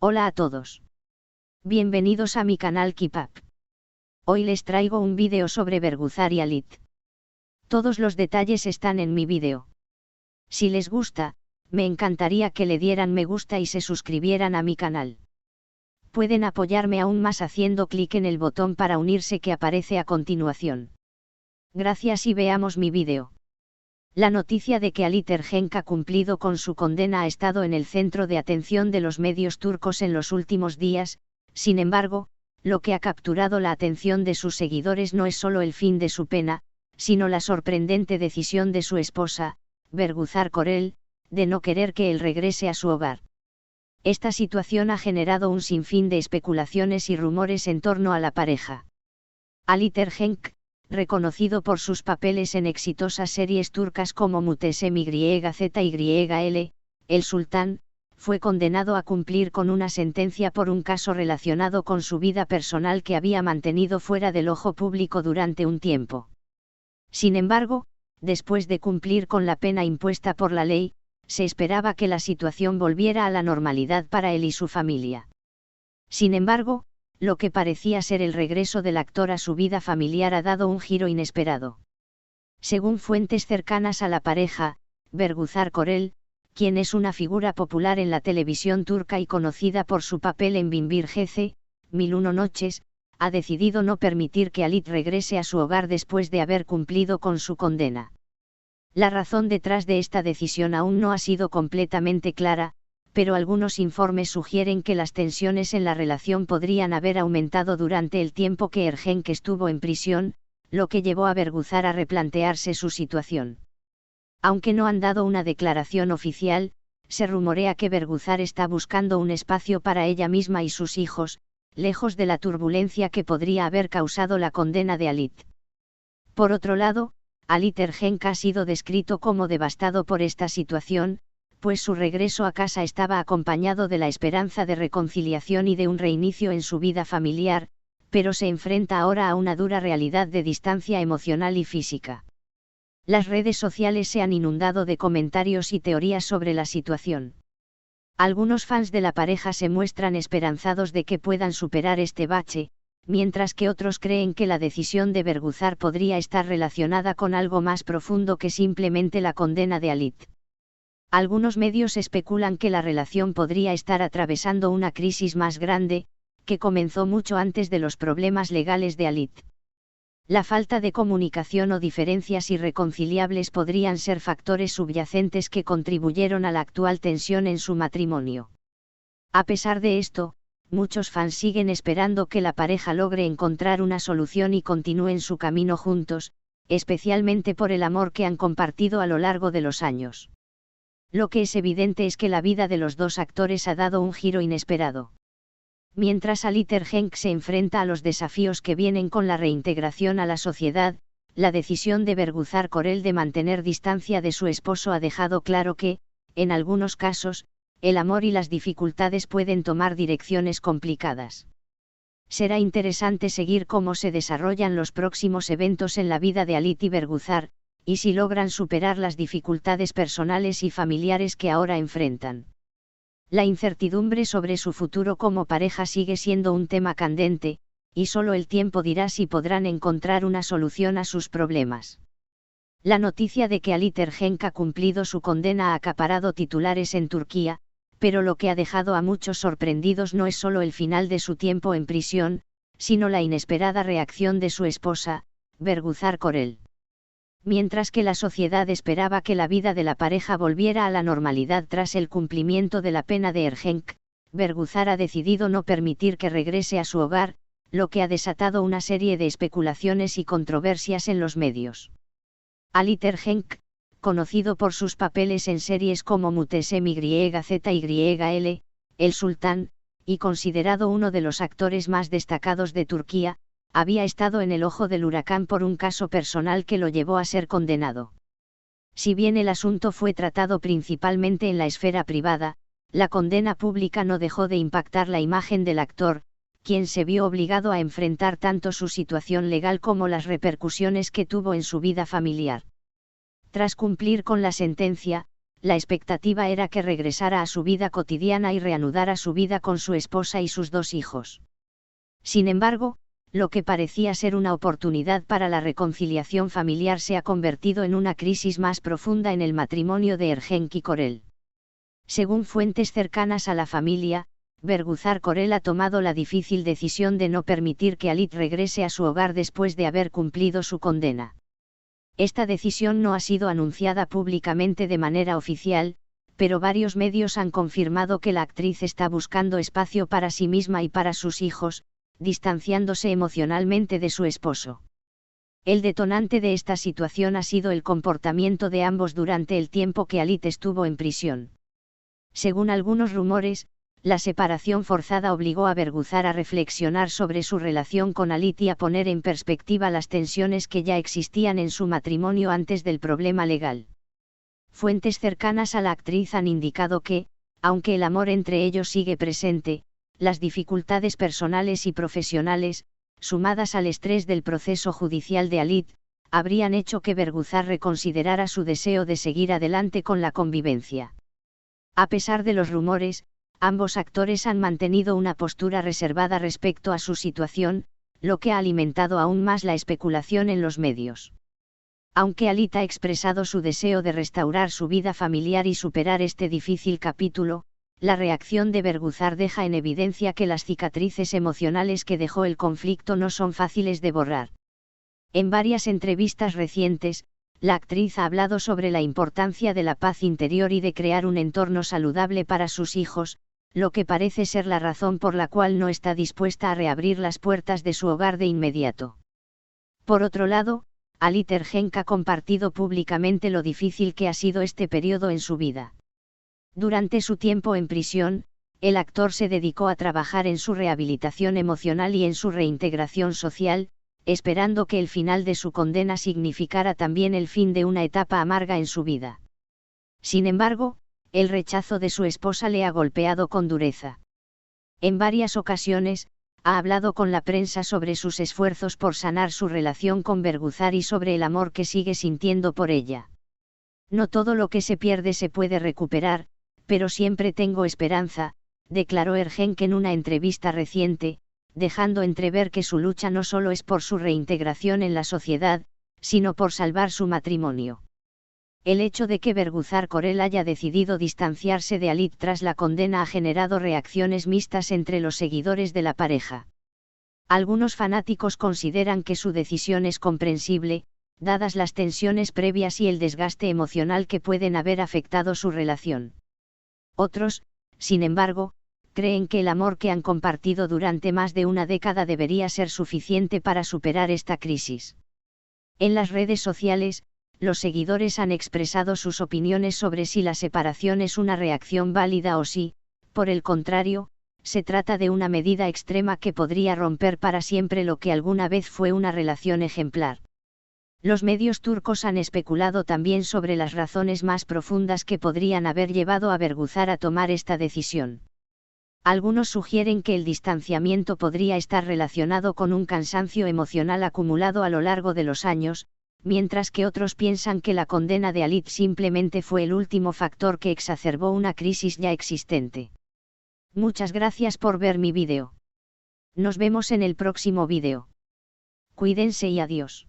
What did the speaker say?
Hola a todos. Bienvenidos a mi canal Keep Up. Hoy les traigo un vídeo sobre Berguzar y Alit. Todos los detalles están en mi vídeo. Si les gusta, me encantaría que le dieran me gusta y se suscribieran a mi canal. Pueden apoyarme aún más haciendo clic en el botón para unirse que aparece a continuación. Gracias y veamos mi vídeo. La noticia de que Alit Ergenç ha cumplido con su condena ha estado en el centro de atención de los medios turcos en los últimos días. Sin embargo, lo que ha capturado la atención de sus seguidores no es solo el fin de su pena, sino la sorprendente decisión de su esposa, Berguzar Korel, de no querer que él regrese a su hogar. Esta situación ha generado un sinfín de especulaciones y rumores en torno a la pareja. Alit Ergenç, reconocido por sus papeles en exitosas series turcas como Muhteşem YZYL, El Sultán, fue condenado a cumplir con una sentencia por un caso relacionado con su vida personal que había mantenido fuera del ojo público durante un tiempo. Sin embargo, después de cumplir con la pena impuesta por la ley, se esperaba que la situación volviera a la normalidad para él y su familia. Sin embargo, lo que parecía ser el regreso del actor a su vida familiar ha dado un giro inesperado. Según fuentes cercanas a la pareja, Berguzar Korel, quien es una figura popular en la televisión turca y conocida por su papel en Binbir Gece, 1001 noches, ha decidido no permitir que Alit regrese a su hogar después de haber cumplido con su condena. La razón detrás de esta decisión aún no ha sido completamente clara, pero algunos informes sugieren que las tensiones en la relación podrían haber aumentado durante el tiempo que Ergenç estuvo en prisión, lo que llevó a Berguzar a replantearse su situación. Aunque no han dado una declaración oficial, se rumorea que Berguzar está buscando un espacio para ella misma y sus hijos, lejos de la turbulencia que podría haber causado la condena de Alit. Por otro lado, Alit Ergenç ha sido descrito como devastado por esta situación, pues su regreso a casa estaba acompañado de la esperanza de reconciliación y de un reinicio en su vida familiar, pero se enfrenta ahora a una dura realidad de distancia emocional y física. Las redes sociales se han inundado de comentarios y teorías sobre la situación. Algunos fans de la pareja se muestran esperanzados de que puedan superar este bache, mientras que otros creen que la decisión de Berguzar podría estar relacionada con algo más profundo que simplemente la condena de Alit. Algunos medios especulan que la relación podría estar atravesando una crisis más grande, que comenzó mucho antes de los problemas legales de Alit. La falta de comunicación o diferencias irreconciliables podrían ser factores subyacentes que contribuyeron a la actual tensión en su matrimonio. A pesar de esto, muchos fans siguen esperando que la pareja logre encontrar una solución y continúen su camino juntos, especialmente por el amor que han compartido a lo largo de los años. Lo que es evidente es que la vida de los dos actores ha dado un giro inesperado. Mientras Alit Ergenç se enfrenta a los desafíos que vienen con la reintegración a la sociedad, la decisión de Berguzar Korel de mantener distancia de su esposo ha dejado claro que, en algunos casos, el amor y las dificultades pueden tomar direcciones complicadas. Será interesante seguir cómo se desarrollan los próximos eventos en la vida de Alit y Berguzar, y si logran superar las dificultades personales y familiares que ahora enfrentan. La incertidumbre sobre su futuro como pareja sigue siendo un tema candente, y solo el tiempo dirá si podrán encontrar una solución a sus problemas. La noticia de que Alit Ergenç ha cumplido su condena ha acaparado titulares en Turquía, pero lo que ha dejado a muchos sorprendidos no es solo el final de su tiempo en prisión, sino la inesperada reacción de su esposa, Berguzar Korel. Mientras que la sociedad esperaba que la vida de la pareja volviera a la normalidad tras el cumplimiento de la pena de Ergenç, Berguzar ha decidido no permitir que regrese a su hogar, lo que ha desatado una serie de especulaciones y controversias en los medios. Alit Ergenç, conocido por sus papeles en series como Muhteşem YZYL, El Sultán, y considerado uno de los actores más destacados de Turquía, había estado en el ojo del huracán por un caso personal que lo llevó a ser condenado. Si bien el asunto fue tratado principalmente en la esfera privada, la condena pública no dejó de impactar la imagen del actor, quien se vio obligado a enfrentar tanto su situación legal como las repercusiones que tuvo en su vida familiar. Tras cumplir con la sentencia, la expectativa era que regresara a su vida cotidiana y reanudara su vida con su esposa y sus 2 hijos. Sin embargo, lo que parecía ser una oportunidad para la reconciliación familiar se ha convertido en una crisis más profunda en el matrimonio de Ergenk y Corel. Según fuentes cercanas a la familia, Berguzar Corel ha tomado la difícil decisión de no permitir que Alit regrese a su hogar después de haber cumplido su condena. Esta decisión no ha sido anunciada públicamente de manera oficial, pero varios medios han confirmado que la actriz está buscando espacio para sí misma y para sus hijos, distanciándose emocionalmente de su esposo. El detonante de esta situación ha sido el comportamiento de ambos durante el tiempo que Alit estuvo en prisión. Según algunos rumores, la separación forzada obligó a Berguzar a reflexionar sobre su relación con Alit y a poner en perspectiva las tensiones que ya existían en su matrimonio antes del problema legal. Fuentes cercanas a la actriz han indicado que, aunque el amor entre ellos sigue presente, las dificultades personales y profesionales, sumadas al estrés del proceso judicial de Alit, habrían hecho que Berguzar reconsiderara su deseo de seguir adelante con la convivencia. A pesar de los rumores, ambos actores han mantenido una postura reservada respecto a su situación, lo que ha alimentado aún más la especulación en los medios. Aunque Alit ha expresado su deseo de restaurar su vida familiar y superar este difícil capítulo, la reacción de Berguzar deja en evidencia que las cicatrices emocionales que dejó el conflicto no son fáciles de borrar. En varias entrevistas recientes, la actriz ha hablado sobre la importancia de la paz interior y de crear un entorno saludable para sus hijos, lo que parece ser la razón por la cual no está dispuesta a reabrir las puertas de su hogar de inmediato. Por otro lado, Alit Ergenk ha compartido públicamente lo difícil que ha sido este periodo en su vida. Durante su tiempo en prisión, el actor se dedicó a trabajar en su rehabilitación emocional y en su reintegración social, esperando que el final de su condena significara también el fin de una etapa amarga en su vida. Sin embargo, el rechazo de su esposa le ha golpeado con dureza. En varias ocasiones, ha hablado con la prensa sobre sus esfuerzos por sanar su relación con Berguzar y sobre el amor que sigue sintiendo por ella. No todo lo que se pierde se puede recuperar, pero siempre tengo esperanza, declaró Ergenk en una entrevista reciente, dejando entrever que su lucha no solo es por su reintegración en la sociedad, sino por salvar su matrimonio. El hecho de que Berguzar Corel haya decidido distanciarse de Alit tras la condena ha generado reacciones mixtas entre los seguidores de la pareja. Algunos fanáticos consideran que su decisión es comprensible, dadas las tensiones previas y el desgaste emocional que pueden haber afectado su relación. Otros, sin embargo, creen que el amor que han compartido durante más de una década debería ser suficiente para superar esta crisis. En las redes sociales, los seguidores han expresado sus opiniones sobre si la separación es una reacción válida o si, por el contrario, se trata de una medida extrema que podría romper para siempre lo que alguna vez fue una relación ejemplar. Los medios turcos han especulado también sobre las razones más profundas que podrían haber llevado a Berguzar a tomar esta decisión. Algunos sugieren que el distanciamiento podría estar relacionado con un cansancio emocional acumulado a lo largo de los años, mientras que otros piensan que la condena de Alit simplemente fue el último factor que exacerbó una crisis ya existente. Muchas gracias por ver mi vídeo. Nos vemos en el próximo vídeo. Cuídense y adiós.